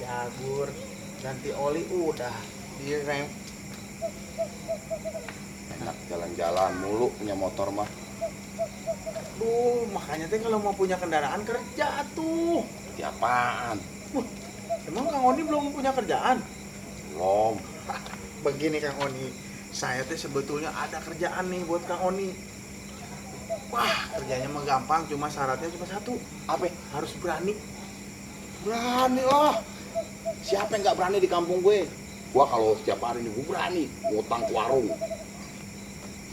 Jagur, ganti oli udah direm. Enak jalan-jalan mulu punya motor mah. Makanya teh kalau mau punya kendaraan kerja tuh. Seperti apaan? Emang Kang Oni belum punya kerjaan? Belum. Begini Kang Oni, saya teh sebetulnya ada kerjaan nih buat Kang Oni. Wah, kerjanya mah gampang, cuma syaratnya cuma satu. Apa? Harus berani. Berani lah. Siapa yang nggak berani di kampung gue? Gua kalau setiap hari ini gue berani ngutang ke warung.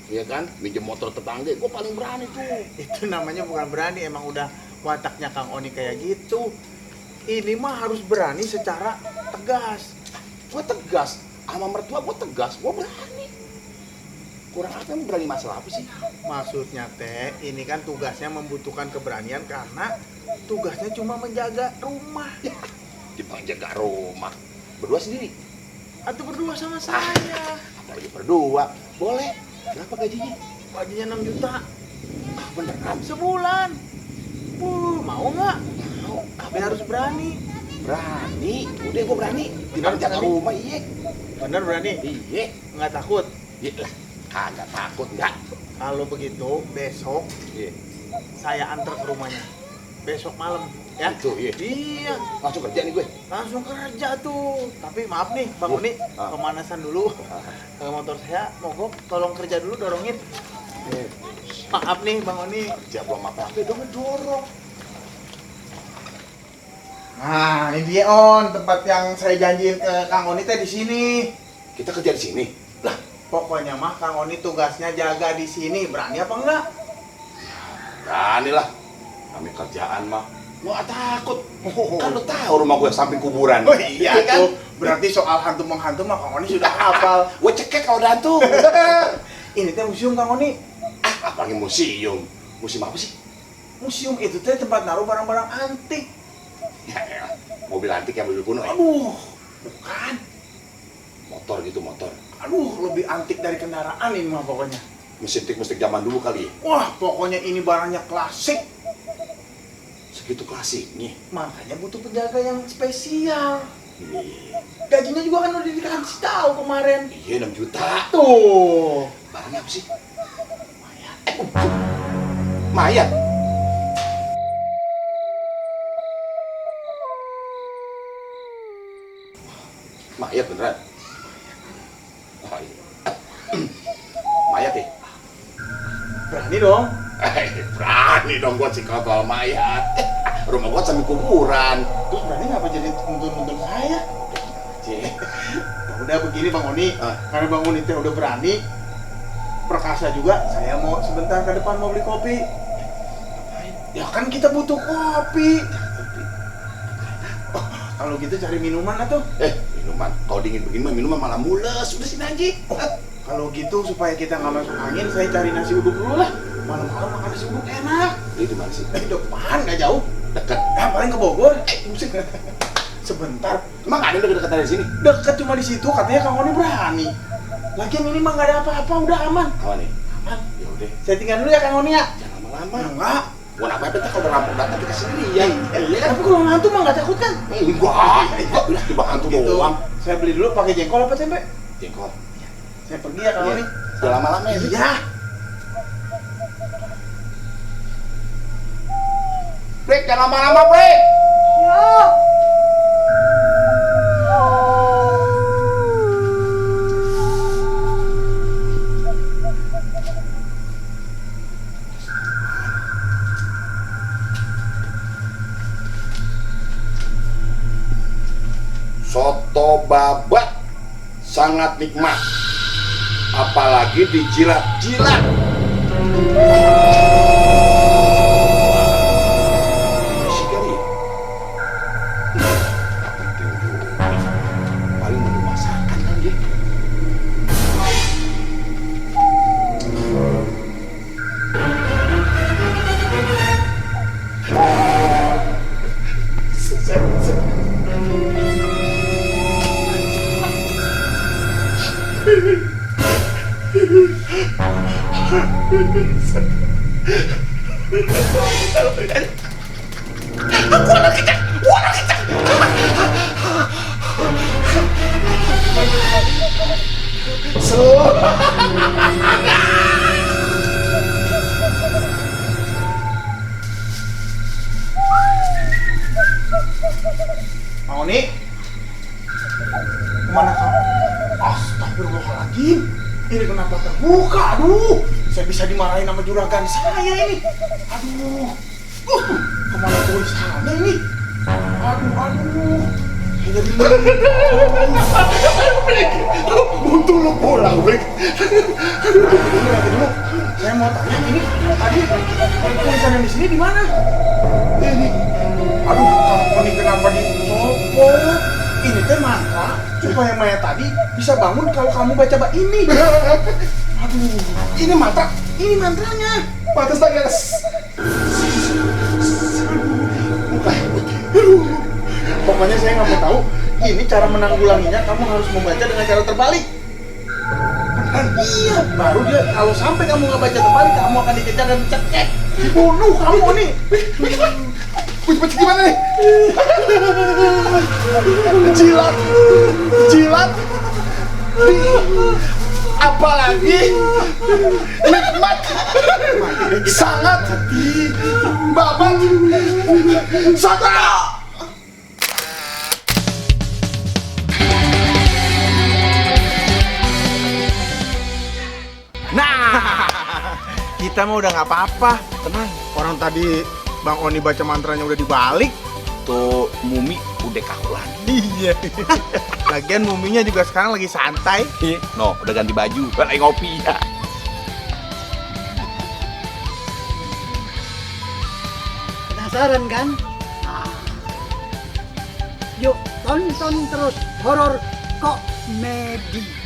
Iya kan? Minjem motor tetangga, gue paling berani tuh. Itu namanya bukan berani, emang udah wataknya Kang Oni kayak gitu. Ini mah harus berani secara tegas. Gue tegas, sama mertua gue tegas, gue berani. Kurang apa yang berani masalah apa sih? Maksudnya teh, ini kan tugasnya membutuhkan keberanian karena tugasnya cuma menjaga rumah. Cuma jaga rumah. Berdua sendiri? Atau berdua sama saya. Apalagi berdua. Boleh. Berapa gajinya? Gajinya 6 juta. Beneran? Sebulan. Mau nggak? Mau. Tapi harus berani. Berani? Udah gue berani. Tinggal jaga rumah, iya. Bener berani? Iya. Nggak takut? Iya lah. Kagak takut, enggak. Kalau begitu, besok Iya. saya antar ke rumahnya. Besok malam, ya? Itu, iya. Iya. Langsung kerja nih gue. Langsung kerja tuh. Tapi maaf nih, Bang Oni, pemanasan dulu. Motor saya mogok, tolong kerja dulu, dorongin. Maaf nih, Bang Oni. Kerja belum apa-apa, dong dorong. Nah, ini dia On, tempat yang saya janjiin ke Kang Oni teh di sini. Kita kerja di sini. Lah, pokoknya mah Kang Oni tugasnya jaga di sini. Berani apa enggak? Berani lah. Kami kerjaan mah. Gua nggak takut. Kan lu tahu rumah gue samping kuburan. Oh iya kan? Berarti soal hantu-menghantu mah Kang Oni sudah hafal. Gue cekek kalau ada hantu. Ini teh museum Kang Oni. Apalagi museum. Museum apa sih? Museum itu teh tempat naruh barang-barang antik. Ya, mobil antik yang mobil kuno ya? Aduh, bukan. Motor gitu, motor. Aduh, lebih antik dari kendaraan ini mah pokoknya. Mesin-mesin zaman dulu kali ya? Wah, pokoknya ini barangnya klasik. Segitu klasiknya. Makanya butuh penjaga yang spesial. Iya. Gajinya juga kan udah dikasih tahu kemarin. Iya, 6 juta. Tuh. Barangnya apa sih? Mayat. Mayat? Mayat beneran? Oh, iya. Mayat ya? Berani dong. Berani dong gua sih kalau mayat. Rumah gua sambil kuburan. Terus berani ngapa jadi nuntun-nuntun saya? Cih. Ya udah begini Bang Oni, Ah. karena Bang Oni teh udah berani, perkasa juga, saya mau sebentar ke depan mau beli kopi. Ya kan kita butuh kopi. Oh, kalau gitu cari minuman atau? Minuman. Kalau dingin begini mah minuman malah mules. Udah sini aja. Kalau gitu supaya kita nggak masuk angin, saya cari nasi uduk dulu lah. Malam-malam makan nasi uduk enak. Ini di mana sih? Depan nggak jauh. Dekat. Paling ke Bogor. Buset. Sebentar. Emang ada dekat-dekat dari sini? Dekat cuma di situ, katanya Kang Oni berani. Lagian ini mah nggak ada apa-apa, udah aman. Aman nih. Aman. Ya udah. Saya tinggal dulu ya Kang Oni ya. Jangan lama-lama. Enggak. Bukan apa-apa kita kalau rampok datang kita sendirian. Iya kan? Tapi kalau hantu mah nggak takut kan? Enggak. Udah tiba hantu Gitu. doang. Saya beli dulu pakai jengkol apa tempe? Jengkol. Saya pergi ya Kang Iya. Oni. Jangan lama-lama ya. Iya. Break, jangan lama-lama, break. Ya. Soto babat sangat nikmat. Apalagi dijilat-jilat. Isi kali ya? Nggak penting juga. Paling menu masakan kan ya. Aku anak kita. Mau nih? Kemana kamu? Astagfirullahaladzim. Ini kenapa terbuka? Aduh, saya bisa dimarahin sama juragan saya ini. Aduh, kemana tuh sana ini? Aduh. Saya jadi Buntu lu pulang, Blik. dulu. Saya mau tanya ini tadi tulisan yang di sini di mana? Ini. Aduh, kamu ini kenapa dicopot? Ini teh mantra supaya Maya tadi bisa bangun kalau kamu baca ini. Aduh, ini mantra, ini mantranya. Pantas tak guys. Pokoknya saya nggak mau tahu. Ini cara menanggulanginya. Kamu harus membaca dengan cara terbalik. Iya, baru dia kalau sampai kamu nggak baca terbalik, kamu akan dikejar dan dicekek, dibunuh kamu nih. Baca gimana nih? Jilat. Apalagi nikmat, sangat babat, sadar. Nah, kita mah udah nggak apa-apa, tenang. Orang tadi Bang Oni baca mantranya udah dibalik. Tuh mumi udah kaku lagi. Iya. Lagian muminya juga sekarang lagi santai. No, udah ganti baju, lagi ngopi ya. Penasaran kan? Yuk tonton terus horor komedi.